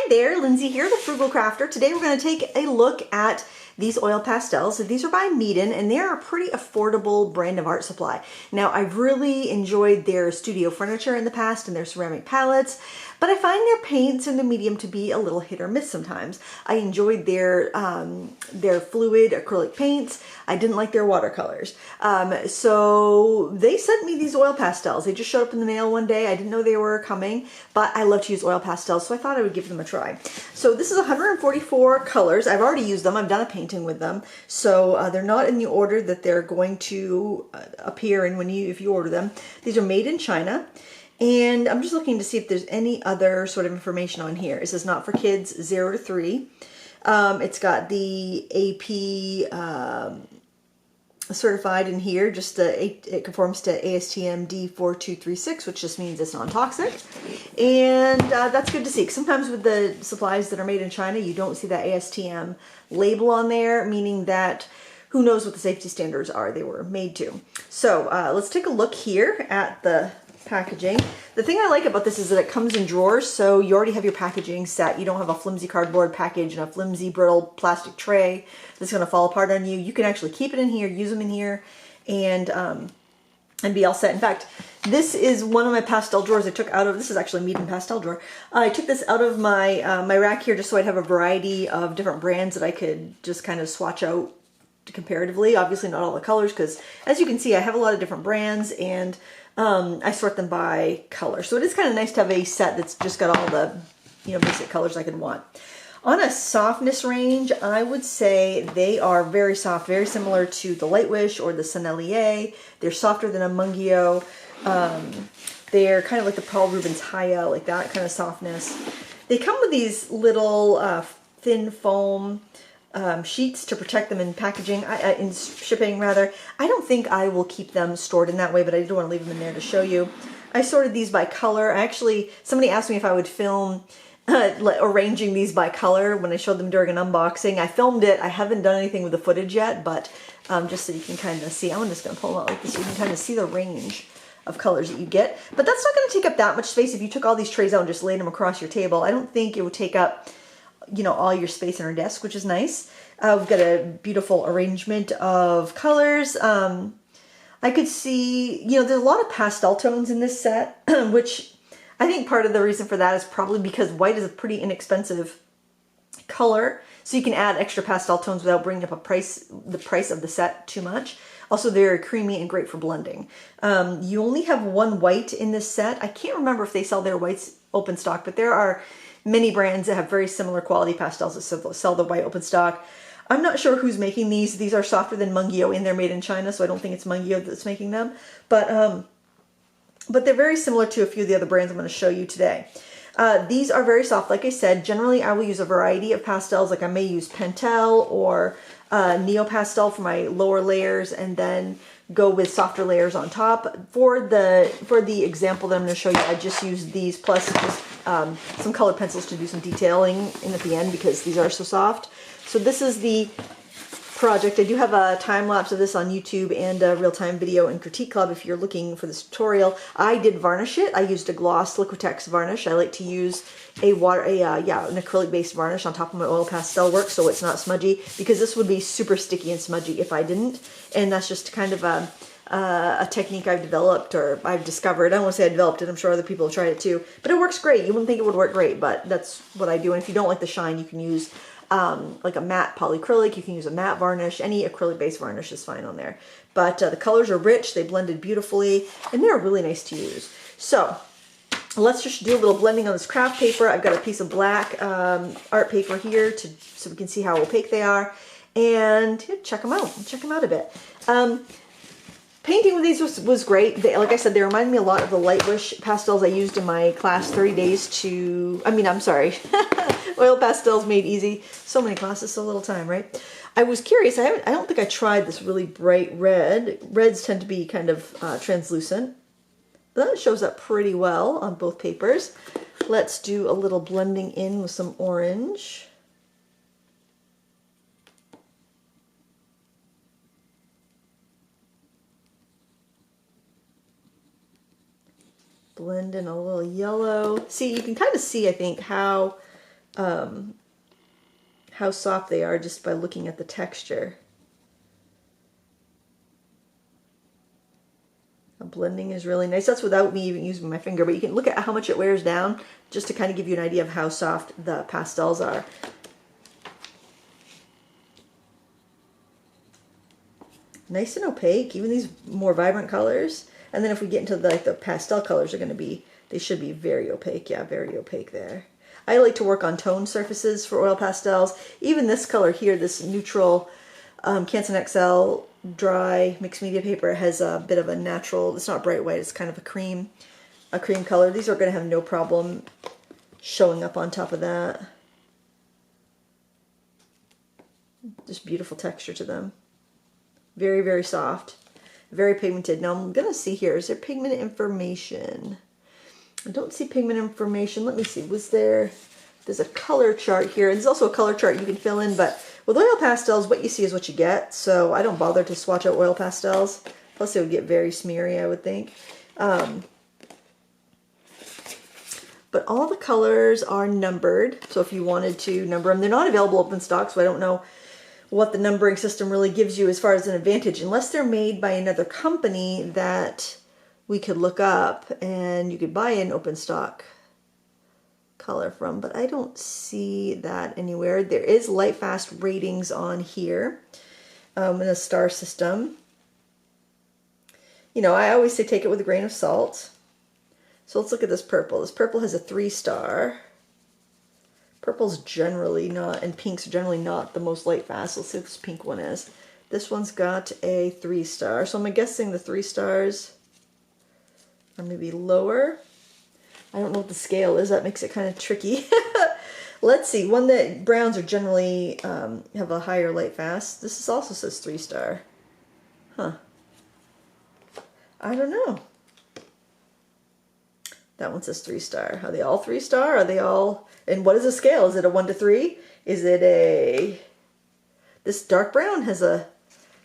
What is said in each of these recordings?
Hi there, Lindsay here, the Frugal Crafter. Today we're going to take a look at these oil pastels. So these are by Meeden, and they're a pretty affordable brand of art supply. Now, I've really enjoyed their studio furniture in the past and their ceramic palettes, but I find their paints and their medium to be a little hit or miss sometimes. I enjoyed their fluid acrylic paints. I didn't like their watercolors. So they sent me these oil pastels. They just showed up in the mail one day. I didn't know they were coming, but I love to use oil pastels, so I thought I would give them a try. So this is 144 colors. I've already used them. I've done a painting with them. So they're not in the order that they're going to appear in if you order them. These are made in China. And I'm just looking to see if there's any other sort of information on here. It says not for kids 0 to 3. It's got the AP certified in here. Just it conforms to ASTM D4236, which just means it's non-toxic. And that's good to see. Sometimes with the supplies that are made in China, you don't see that ASTM label on there, meaning that who knows what the safety standards are they were made to. So let's take a look here at the packaging. The thing I like about this is that it comes in drawers, so you already have your packaging set. You don't have a flimsy cardboard package and a flimsy brittle plastic tray that's going to fall apart on you. You can actually keep it in here, use them in here, and be all set. In fact, this is one of my pastel drawers I took out of, this is actually Meeden pastel drawer. I took this out of my my rack here just so I'd have a variety of different brands that I could just kind of swatch out comparatively. Obviously not all the colors, because as you can see I have a lot of different brands, and I sort them by color. So it is kind of nice to have a set that's just got all the basic colors I could want. On a softness range, I would say they are very soft, very similar to the Lightwish or the Sennelier. They're softer than a Mungyo. They're kind of like the Rubens Hiyia, like that kind of softness. They come with these little thin foam sheets to protect them in packaging, in shipping rather. I don't think I will keep them stored in that way, but I do want to leave them in there to show you. I sorted these by color. Actually, somebody asked me if I would film arranging these by color when I showed them during an unboxing. I filmed it. I haven't done anything with the footage yet, but just so you can kind of see. I'm just going to pull them out like this so you can kind of see the range of colors that you get. But that's not going to take up that much space. If you took all these trays out and just laid them across your table, I don't think it would take up all your space on our desk, which is nice. We've got a beautiful arrangement of colors. I could see, there's a lot of pastel tones in this set, which I think part of the reason for that is probably because white is a pretty inexpensive color, so you can add extra pastel tones without bringing up the price of the set too much. Also, they're creamy and great for blending. You only have one white in this set. I can't remember if they sell their whites open stock, but there are many brands that have very similar quality pastels that sell the white open stock. I'm not sure who's making these. These are softer than Mungyo, and they're made in China, so I don't think it's Mungyo that's making them. But they're very similar to a few of the other brands I'm going to show you today. These are very soft, like I said. Generally, I will use a variety of pastels. Like I may use Pastel or Neo Pastel for my lower layers, and then go with softer layers on top. For the example that I'm going to show you, I just used these plus just some colored pencils to do some detailing in at the end because these are so soft. So this is the project. I do have a time lapse of this on YouTube and a real-time video in Critique Club if you're looking for this tutorial. I did varnish it. I used a gloss Liquitex varnish. I like to use an acrylic-based varnish on top of my oil pastel work so it's not smudgy, because this would be super sticky and smudgy if I didn't. And that's just kind of a technique I've developed, or I've discovered. I don't want to say I developed it. I'm sure other people have tried it too. But it works great. You wouldn't think it would work great, but that's what I do. And if you don't like the shine, you can use like a matte polyacrylic. You can use a matte varnish. Any acrylic-based varnish is fine on there. But the colors are rich. They blended beautifully, and they're really nice to use. So let's just do a little blending on this craft paper. I've got a piece of black art paper here so we can see how opaque they are, and check them out. Check them out a bit. Painting with these was great. Like I said, they remind me a lot of the Lightwish pastels I used in my class 30 days to, I'm sorry, oil pastels made easy. So many classes, so little time, right? I was curious. I don't think I tried this really bright red. Reds tend to be kind of translucent. But that shows up pretty well on both papers. Let's do a little blending in with some orange. Blend in a little yellow. See, you can kind of see, I think, how how soft they are just by looking at the texture. The blending is really nice. That's without me even using my finger, but you can look at how much it wears down just to kind of give you an idea of how soft the pastels are. Nice and opaque, even these more vibrant colors. And then if we get into the pastel colors are going to be, they should be very opaque. Yeah, very opaque there. I like to work on toned surfaces for oil pastels. Even this color here, this neutral Canson XL dry mixed media paper has a bit of a natural, it's not bright white, it's kind of a cream color. These are going to have no problem showing up on top of that. Just beautiful texture to them. Very, very soft. Very pigmented. Now I'm going to see here, is there pigment information? I don't see pigment information. Let me see. There's a color chart here. There's also a color chart you can fill in, but with oil pastels, what you see is what you get. So I don't bother to swatch out oil pastels. Plus it would get very smeary, I would think. But all the colors are numbered. So if you wanted to number them, they're not available open stock, so I don't know what the numbering system really gives you as far as an advantage, unless they're made by another company that we could look up and you could buy an open stock color from, but I don't see that anywhere. There is Lightfast ratings on here in a star system. You know, I always say take it with a grain of salt. So let's look at this purple. This purple has a 3-star. Purple's generally not, and pink's generally not the most Lightfast. Let's see what this pink one is. This one's got a 3-star. So I'm guessing the 3 stars are maybe lower. I don't know what the scale is. That makes it kind of tricky. Let's see. One that browns are generally have a higher Lightfast. This also says 3-star. Huh. I don't know. That one says 3-star. Are they all 3-star? Are they all... And what is the scale? Is it a 1 to 3? Is it a... This dark brown has a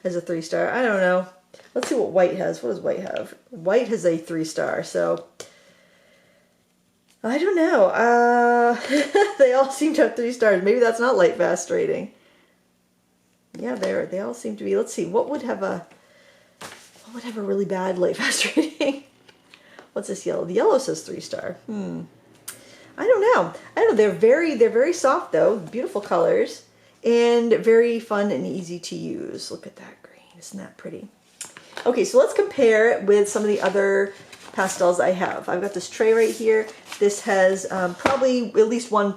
3-star. I don't know. Let's see what white has. What does white have? White has a 3-star. So I don't know. They all seem to have 3 stars. Maybe that's not Lightfast rating. Yeah, they all seem to be. Let's see. What would have a really bad Lightfast rating? What's this yellow? The yellow says 3-star. I don't know. They're very soft though. Beautiful colors and very fun and easy to use. Look at that green. Isn't that pretty? Okay, so let's compare it with some of the other pastels I have. I've got this tray right here. This has probably at least one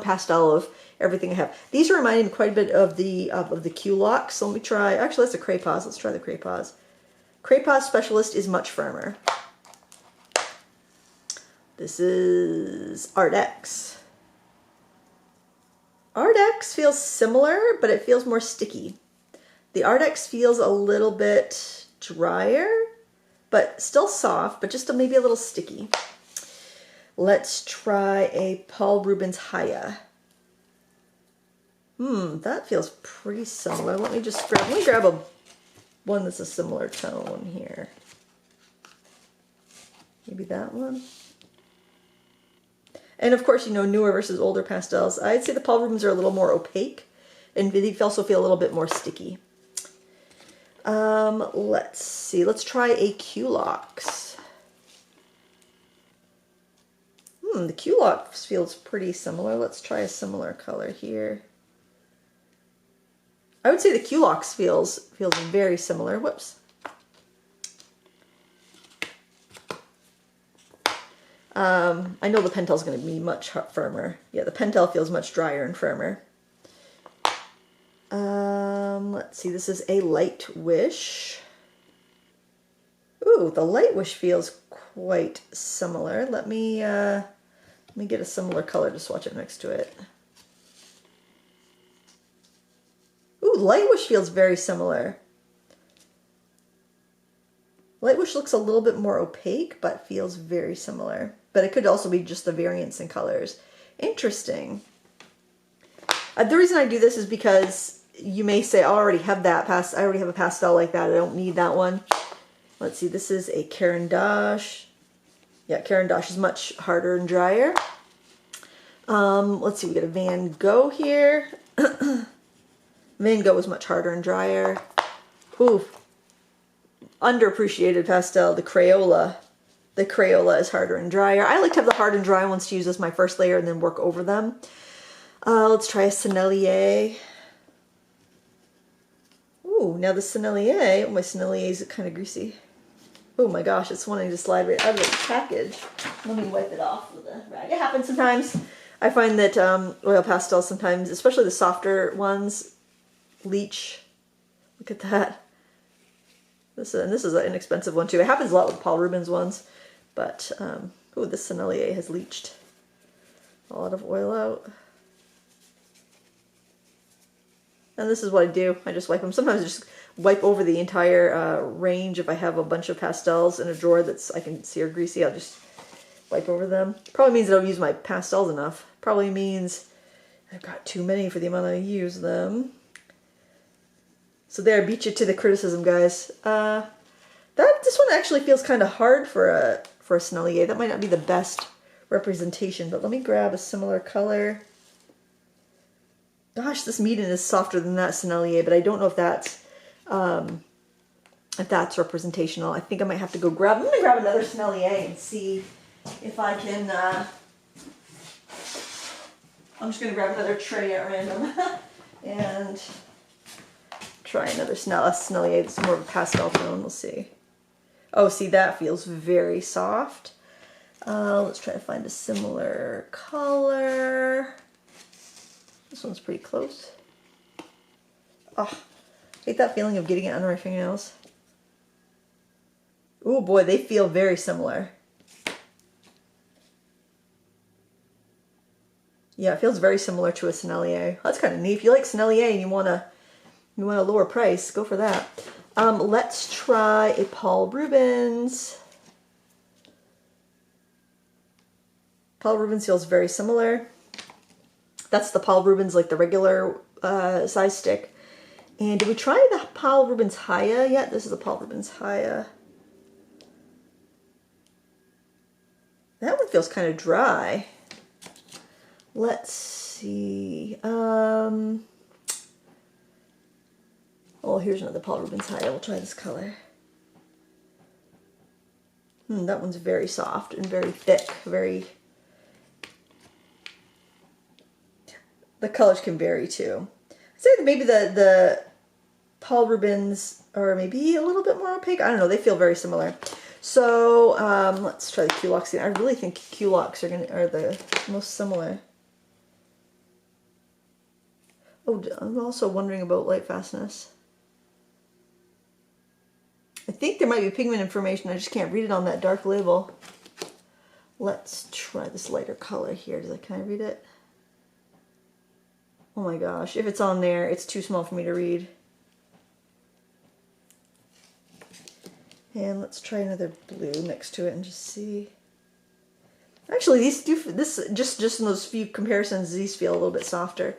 pastel of everything I have. These are reminding me quite a bit of the Kuelox. So let me try. Actually, that's a Craypause. Let's try the Craypause. Craypause Specialist is much firmer. This is Art-X. Art-X feels similar, but it feels more sticky. The Art-X feels a little bit drier, but still soft, but just maybe a little sticky. Let's try a Rubens Hiyia. That feels pretty similar. Let me grab one that's a similar tone here. Maybe that one. And of course, you know, newer versus older pastels. I'd say the Paul Rubens are a little more opaque, and they also feel a little bit more sticky. Let's see. Let's try a Kuelox. The Kuelox feels pretty similar. Let's try a similar color here. I would say the Kuelox feels very similar. Whoops. I know the Pentel is going to be much firmer. Yeah, the Pentel feels much drier and firmer. Let's see. This is a Lightwish. Ooh, the Lightwish feels quite similar. Let me get a similar color to swatch it next to it. Ooh, Lightwish feels very similar. Lightwish looks a little bit more opaque, but feels very similar. But it could also be just the variance in colors. Interesting. The reason I do this is because you may say, I already have that. I already have a pastel like that. I don't need that one. Let's see. This is a Caran d'Ache. Yeah, Caran d'Ache is much harder and drier. Let's see, we got a Van Gogh here. Van Gogh was much harder and drier. Ooh, underappreciated pastel, the Crayola. The Crayola is harder and drier. I like to have the hard and dry ones to use as my first layer and then work over them. Let's try a Sennelier. Ooh, now the Sennelier, my Sennelier is kind of greasy. Oh my gosh, it's wanting to slide right out of the package. Let me wipe it off with a rag. It happens sometimes. I find that oil pastels sometimes, especially the softer ones, leach. Look at that. This is an inexpensive one too. It happens a lot with Paul Rubens ones, but ooh, this Sennelier has leached a lot of oil out. And this is what I do. I just wipe them. Sometimes I just wipe over the entire range. If I have a bunch of pastels in a drawer that's I can see are greasy, I'll just wipe over them. Probably means I don't use my pastels enough. Probably means I've got too many for the amount I use them. So there, I beat you to the criticism, guys. This one actually feels kind of hard for a Sennelier. That might not be the best representation, but let me grab a similar color. Gosh, this Meeden is softer than that Sennelier, but I don't know if that's representational. I think I might have to go grab. I'm gonna grab another Sennelier and see if I can. I'm just gonna grab another tray at random and try another Sennelier. It's more of a pastel tone. We'll see. Oh, see, that feels very soft. Let's try to find a similar color. This one's pretty close. Oh, I hate that feeling of getting it under my fingernails. Oh boy, they feel very similar. Yeah, it feels very similar to a Sennelier. That's kind of neat. If you like Sennelier and you want a lower price, go for that. Let's try a Paul Rubens. Paul Rubens feels very similar. That's the Paul Rubens, like the regular size stick. And did we try the Paul Rubens Hiyia yet? This is the Paul Rubens Hiyia. That one feels kind of dry. Let's see. Oh, here's another Paul Rubens Hiyia. We'll try this color. That one's very soft and very thick. The colors can vary too. I'd say that maybe the Paul Rubens are maybe a little bit more opaque. I don't know. They feel very similar. So let's try the Kuelox. I really think Kuelox are the most similar. Oh, I'm also wondering about Lightfastness. I think there might be pigment information. I just can't read it on that dark label. Let's try this lighter color here. Can I read it? Oh my gosh, if it's on there, it's too small for me to read. And let's try another blue next to it and just see. Actually, these do, just in those few comparisons, these feel a little bit softer.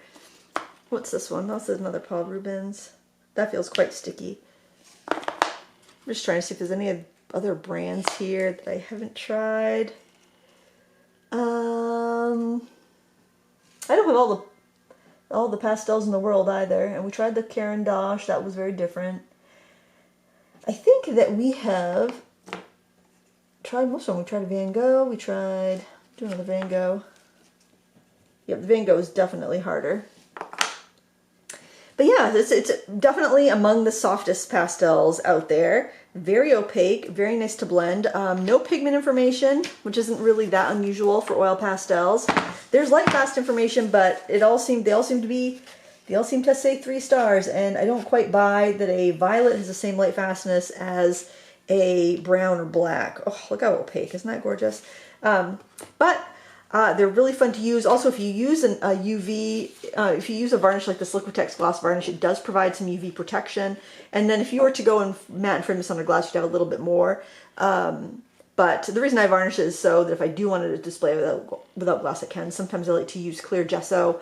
What's this one? That's another Paul Rubens. That feels quite sticky. I'm just trying to see if there's any other brands here that I haven't tried. I don't have all the pastels in the world either, and we tried the Caran d'Ache. That was very different. I think that we have tried most of them. We tried a Van Gogh. We tried doing another Van Gogh. Yep, the Van Gogh is definitely harder. But yeah, it's definitely among the softest pastels out there. Very opaque, very nice to blend. No pigment information, which isn't really that unusual for oil pastels. There's Lightfast information, but they all seem to say 3 stars, and I don't quite buy that a violet has the same Lightfastness as a brown or black. Oh, look how opaque! Isn't that gorgeous? But they're really fun to use. Also, if you use a UV, if you use a varnish like this Liquitex gloss varnish, it does provide some UV protection. And then if you were to go and matte and frame this on a glass, you'd have a little bit more. But the reason I varnish is so that if I do want to display without glass, I can. Sometimes I like to use clear gesso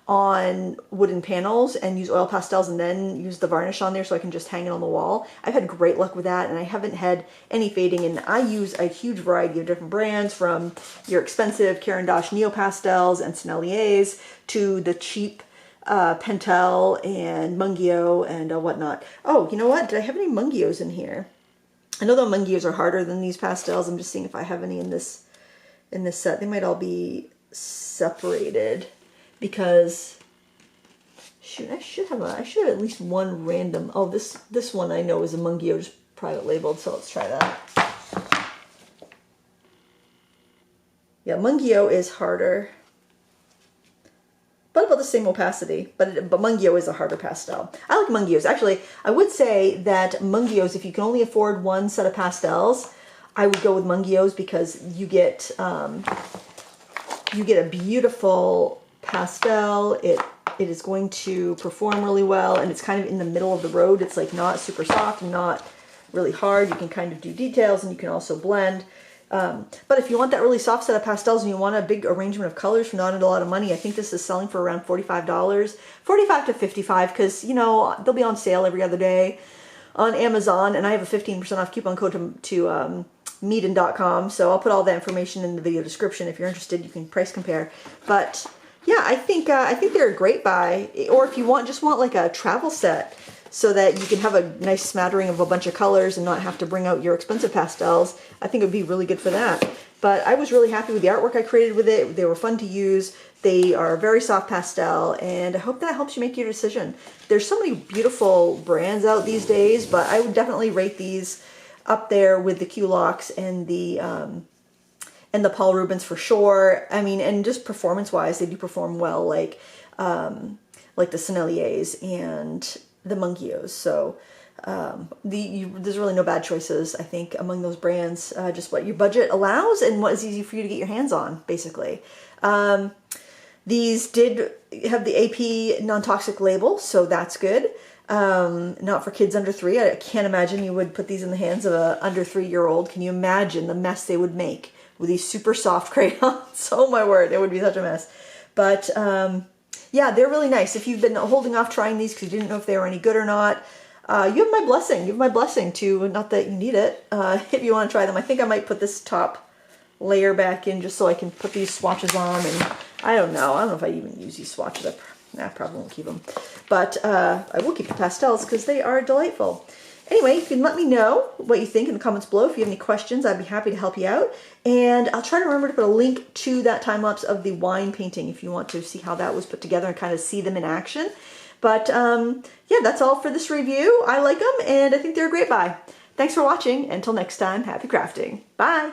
on wooden panels and use oil pastels and then use the varnish on there so I can just hang it on the wall. I've had great luck with that, and I haven't had any fading, and I use a huge variety of different brands, from your expensive Caran d'Ache Neo Pastels and Senneliers to the cheap Pastel and Mungyo and whatnot. Oh, you know what? Did I have any Mungyos in here? I know the Mungyos are harder than these pastels. I'm just seeing if I have any in this set. They might all be separated because shoot, I should have at least one random. Oh, this one I know is a Mungyo, just private labeled. So let's try that. Yeah, Mungyo is harder, but about the same opacity, but Mungyo is a harder pastel. I like Mungyos. Actually, I would say that Mungyos, if you can only afford one set of pastels, I would go with Mungyos, because you get a beautiful pastel. It is going to perform really well, and it's kind of in the middle of the road. It's like not super soft and not really hard. You can kind of do details, and you can also blend. But if you want that really soft set of pastels and you want a big arrangement of colors for not a lot of money, I think this is selling for around $45, $45 to $55, because, you know, they'll be on sale every other day on Amazon, and I have a 15% off coupon code to Meeden.com, so I'll put all that information in the video description. If you're interested, you can price compare. But yeah, I think they're a great buy. Or if you just want like a travel set, so that you can have a nice smattering of a bunch of colors and not have to bring out your expensive pastels, I think it would be really good for that. But I was really happy with the artwork I created with it. They were fun to use. They are a very soft pastel, and I hope that helps you make your decision. There's so many beautiful brands out these days, but I would definitely rate these up there with the Kuelox and the Paul Rubens for sure. I mean, and just performance-wise, they do perform well, like the Senneliers and the Mungyos. So there's really no bad choices, I think, among those brands. Just what your budget allows and what is easy for you to get your hands on, basically. These did have the AP non-toxic label, so that's good. Not for kids under 3. I can't imagine you would put these in the hands of a under 3-year-old. Can you imagine the mess they would make with these super soft crayons? Oh my word, it would be such a mess. But yeah, they're really nice. If you've been holding off trying these because you didn't know if they were any good or not, you have my blessing. You have my blessing to, not that you need it, if you want to try them. I think I might put this top layer back in just so I can put these swatches on, and I don't know if I even use these swatches. I probably won't keep them, but I will keep the pastels because they are delightful. Anyway, you can let me know what you think in the comments below. If you have any questions, I'd be happy to help you out. And I'll try to remember to put a link to that time-lapse of the wine painting if you want to see how that was put together and kind of see them in action. But yeah, that's all for this review. I like them, and I think they're a great buy. Thanks for watching. Until next time, happy crafting. Bye!